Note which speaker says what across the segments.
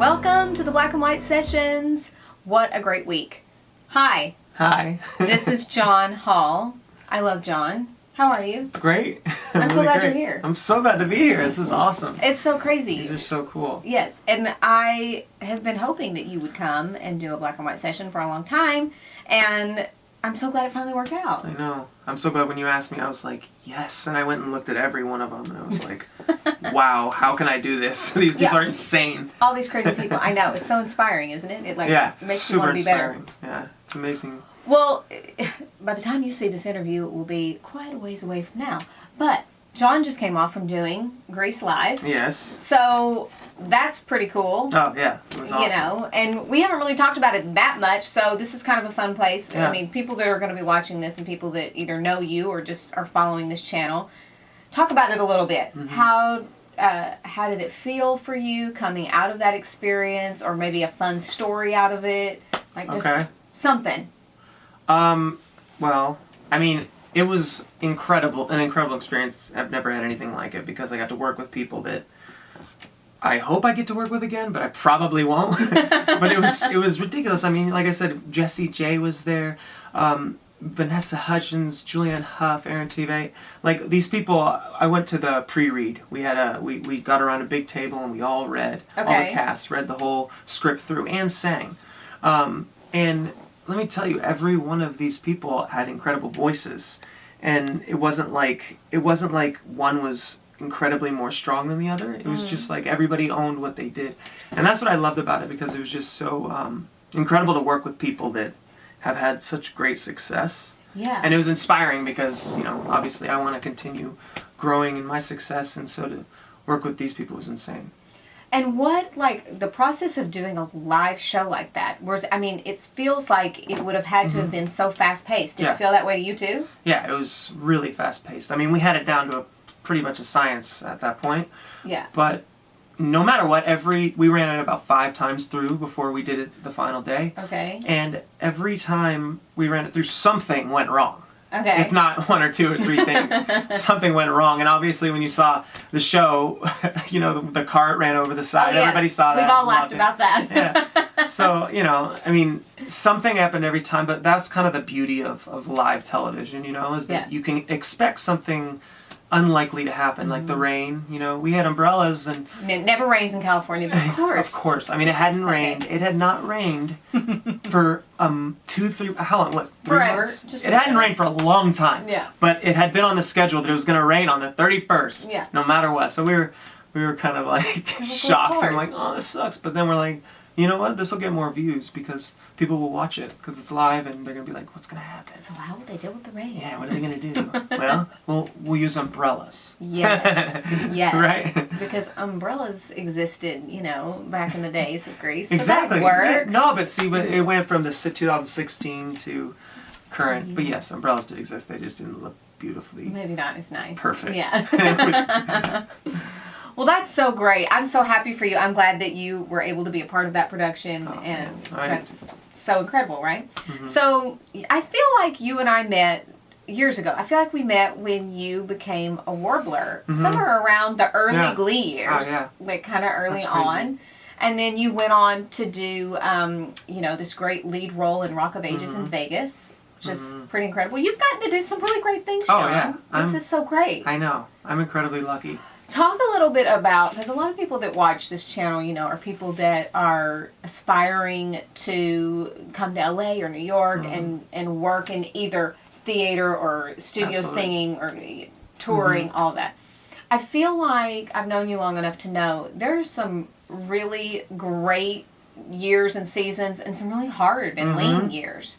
Speaker 1: Welcome to the Black and White Sessions. What a great week. Hi.
Speaker 2: Hi.
Speaker 1: This is John Hall. I love John. How are you?
Speaker 2: Great.
Speaker 1: I'm so glad you're here.
Speaker 2: I'm so glad to be here. This is awesome.
Speaker 1: It's so crazy.
Speaker 2: These are so cool.
Speaker 1: Yes, and I have been hoping that you would come and do a Black and White session for a long time, and I'm so glad it finally worked out.
Speaker 2: I know. I'm so glad when you asked me, I was like, yes. And I went and looked at every one of them, and I was like, wow, how can I do this? These people are insane.
Speaker 1: All these crazy people. I know. It's so inspiring, isn't it? It makes you want to be better.
Speaker 2: Yeah, it's amazing.
Speaker 1: Well, by the time you see this interview, it will be quite a ways away from now. But John just came off from doing Grease Live.
Speaker 2: Yes.
Speaker 1: So that's pretty cool.
Speaker 2: Oh, yeah. It was awesome.
Speaker 1: You know, and we haven't really talked about it that much, so this is kind of a fun place.
Speaker 2: Yeah.
Speaker 1: I mean, people that are going to be watching this and people that either know you or just are following this channel, talk about it a little bit.
Speaker 2: Mm-hmm.
Speaker 1: How did it feel for you coming out of that experience, or maybe a fun story out of it? Like just something.
Speaker 2: Well, I mean, it was an incredible experience. I've never had anything like it because I got to work with people that I hope I get to work with again, but I probably won't. But it was ridiculous. I mean, like I said, Jessie J was there, Vanessa Hudgens, Julianne Hough, Aaron Tveit. Like, these people, I went to the pre-read. We had we got around a big table and we all read. All the cast read the whole script through and sang. And let me tell you, every one of these people had incredible voices, and it wasn't like one was incredibly more strong than the other. It was just like everybody owned what they did, and that's what I loved about it, because it was just so incredible to work with people that have had such great success.
Speaker 1: Yeah.
Speaker 2: And it was inspiring because, you know, obviously I want to continue growing in my success, and so to work with these people was insane.
Speaker 1: And what, like, the process of doing a live show like that, was, I mean, it feels like it would have had to have been so fast-paced. Did it feel that way to you, too?
Speaker 2: Yeah, it was really fast-paced. I mean, we had it down to pretty much a science at that point.
Speaker 1: Yeah.
Speaker 2: But no matter what, we ran it about 5 times through before we did it the final day.
Speaker 1: Okay.
Speaker 2: And every time we ran it through, something went wrong.
Speaker 1: Okay.
Speaker 2: If not 1 or 2 or 3 things, something went wrong. And obviously, when you saw the show, you know, the cart ran over the side.
Speaker 1: Oh, yes.
Speaker 2: Everybody saw that.
Speaker 1: We've all laughed about that.
Speaker 2: Yeah. So, you know, I mean, something happened every time, but that's kind of the beauty of live television, you know, is that you can expect something unlikely to happen, like the rain. You know, we had umbrellas, and
Speaker 1: it never rains in California, but of course.
Speaker 2: Of course. I mean, it hadn't rained. It had not rained for 2, 3. How long was it? 3
Speaker 1: forever.
Speaker 2: months?
Speaker 1: Just
Speaker 2: it hadn't rained for a long time.
Speaker 1: Yeah.
Speaker 2: But it had been on the schedule that it was going to rain on the 31st.
Speaker 1: Yeah.
Speaker 2: No matter what. So we were kind of like shocked and like, oh, this sucks. But then we're like, you know what? This will get more views because people will watch it because it's live, and they're going to be like, what's going to happen?
Speaker 1: So how will they deal with the rain?
Speaker 2: Yeah, what are they going to do? Well, we'll use umbrellas.
Speaker 1: Yes, yes.
Speaker 2: Right?
Speaker 1: Because umbrellas existed, you know, back in the days of Greece. So
Speaker 2: Exactly.
Speaker 1: that works.
Speaker 2: Yeah, no, but see, it went from the 2016 to current. Yes. But yes, umbrellas did exist. They just didn't look beautifully.
Speaker 1: Maybe not as nice.
Speaker 2: Perfect.
Speaker 1: Yeah. Well, that's so great. I'm so happy for you. I'm glad that you were able to be a part of that production, and that's so incredible, right? Mm-hmm. So I feel like you and I met years ago. I feel like we met when you became a warbler, somewhere around the early Glee years, like kind of early on. And then you went on to do, you know, this great lead role in Rock of Ages in Vegas, which is pretty incredible. You've gotten to do some really great things, John.
Speaker 2: Oh, yeah.
Speaker 1: This is so great.
Speaker 2: I know. I'm incredibly lucky.
Speaker 1: Talk a little bit about, because a lot of people that watch this channel, you know, are people that are aspiring to come to LA or New York and work in either theater or studio singing or touring, all that. I feel like I've known you long enough to know there's some really great years and seasons and some really hard and lean years.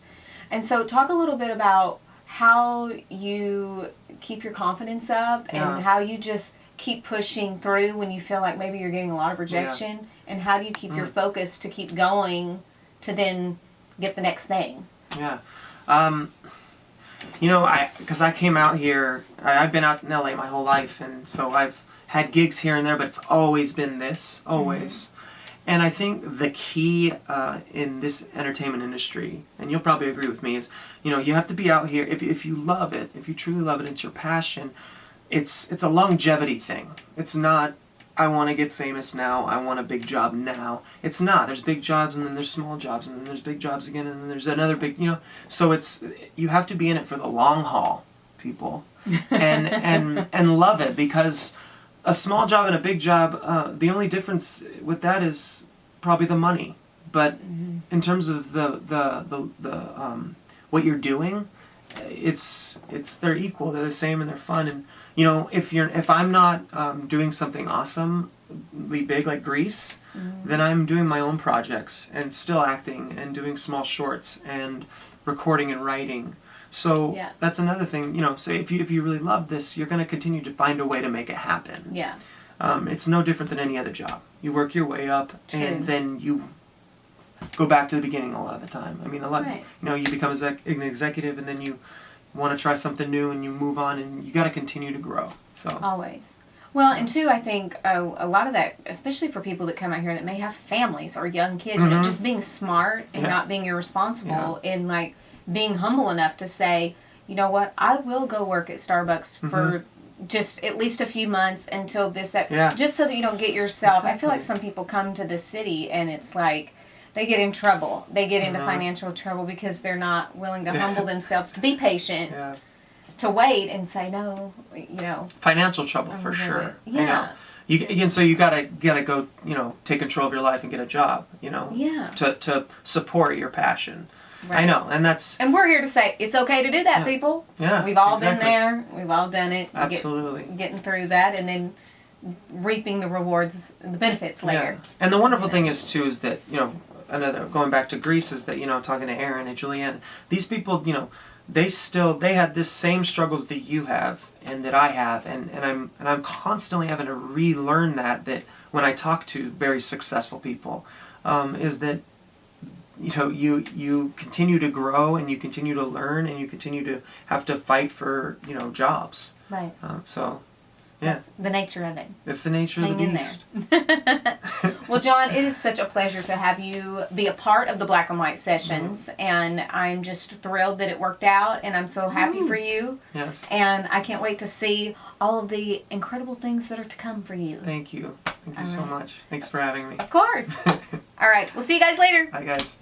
Speaker 1: And so talk a little bit about how you keep your confidence up and how you just keep pushing through when you feel like maybe you're getting a lot of rejection, and how do you keep your focus to keep going to then get the next thing?
Speaker 2: Yeah. You know, because I came out here, I've been out in LA my whole life, and so I've had gigs here and there, but it's always been this, always. And I think the key in this entertainment industry, and you'll probably agree with me, is, you know, you have to be out here, if you love it, if you truly love it, it's your passion, it's a longevity thing. It's not I want to get famous now. I want a big job now. It's not. There's big jobs, and then there's small jobs, and then there's big jobs again, and then there's another big, So you have to be in it for the long haul, people, and love it, because a small job and a big job, the only difference with that is probably the money. But in terms of the what you're doing, they're equal. They're the same, and they're fun. And if I'm not doing something awesomely big like Grease, then I'm doing my own projects and still acting and doing small shorts and recording and writing. So that's another thing. So if you really love this, you're going to continue to find a way to make it happen.
Speaker 1: Yeah.
Speaker 2: It's no different than any other job. You work your way up,
Speaker 1: True.
Speaker 2: and then you go back to the beginning a lot of the time. I mean,
Speaker 1: Right.
Speaker 2: You become an executive, and then you want to try something new, and you move on, and you got to continue to grow. So
Speaker 1: Always. Well, and two, I think a lot of that, especially for people that come out here that may have families or young kids, just being smart and not being irresponsible, and like being humble enough to say, you know what, I will go work at Starbucks for just at least a few months until just so that you don't get yourself.
Speaker 2: Exactly.
Speaker 1: I feel like some people come to this city and it's like they get in trouble. They get into financial trouble because they're not willing to humble themselves to be patient.
Speaker 2: Yeah.
Speaker 1: To wait and say no,
Speaker 2: Financial trouble for sure.
Speaker 1: Yeah.
Speaker 2: So you gotta go, take control of your life and get a job,
Speaker 1: Yeah.
Speaker 2: to support your passion.
Speaker 1: Right.
Speaker 2: I know, and
Speaker 1: we're here to say it's okay to do that, people.
Speaker 2: Yeah,
Speaker 1: we've all
Speaker 2: exactly.
Speaker 1: been there. We've all done it.
Speaker 2: Absolutely.
Speaker 1: Getting through that and then reaping the rewards and the benefits later.
Speaker 2: Yeah. And the wonderful thing is that going back to Greece is that talking to Aaron and Julianne, these people they had this same struggles that you have and that I have, and I'm constantly having to relearn that when I talk to very successful people, is that you continue to grow and you continue to learn and you continue to have to fight for jobs.
Speaker 1: Right.
Speaker 2: Yeah.
Speaker 1: That's the nature of it.
Speaker 2: It's the nature of the beast.
Speaker 1: There. Well, John, it is such a pleasure to have you be a part of the Black and White Sessions, and I'm just thrilled that it worked out, and I'm so happy for you.
Speaker 2: Yes.
Speaker 1: And I can't wait to see all of the incredible things that are to come for you.
Speaker 2: Thank you. Thank you so much. Thanks for having me.
Speaker 1: Of course. All right. We'll see you guys later.
Speaker 2: Bye, guys.